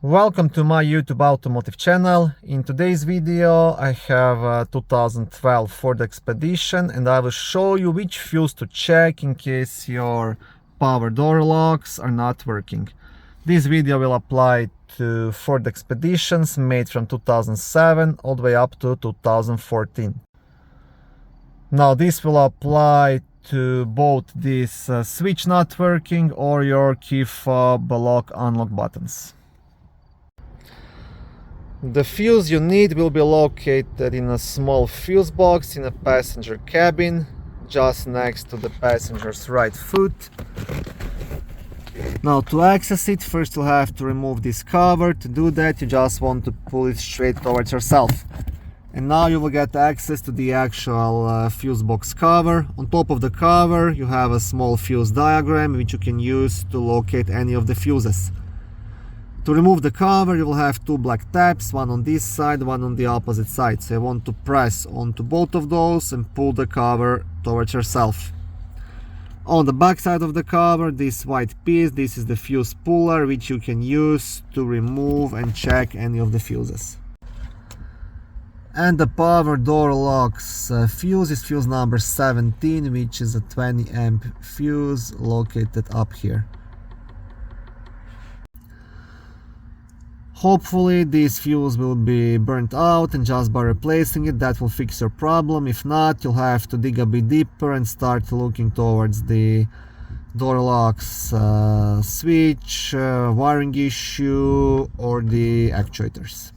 Welcome to my YouTube automotive channel. In today's video I have a 2012 Ford Expedition and I will show you which fuse to check in case your power door locks are not working. This video will apply to Ford Expeditions made from 2007 all the way up to 2014. Now this will apply to both this switch not working or your key fob lock unlock buttons. The fuse you need will be located in a small fuse box in a passenger cabin, just next to the passenger's right foot. Now to access it, first you'll have to remove this cover. To do that, you just want to pull it straight towards yourself. And now you will get access to the actual fuse box cover. On top of the cover, you have a small fuse diagram which you can use to locate any of the fuses. To remove the cover, you will have two black tabs, one on this side, one on the opposite side. So you want to press onto both of those and pull the cover towards yourself. On the back side of the cover, this white piece, this is the fuse puller, which you can use to remove and check any of the fuses. And the power door locks fuse is fuse number 17, which is a 20 amp fuse located up here. Hopefully this fuse will be burnt out, and just by replacing it that will fix your problem. If not, you'll have to dig a bit deeper and start looking towards the door locks switch, wiring issue, or the actuators.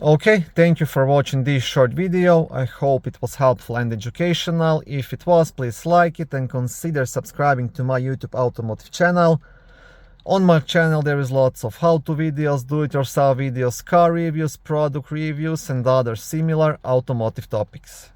Okay, thank you for watching this short video. I hope it was helpful and educational. If it was, please like it and consider subscribing to my YouTube automotive channel. On my channel there is lots of how-to videos, do-it-yourself videos, car reviews, product reviews and other similar automotive topics.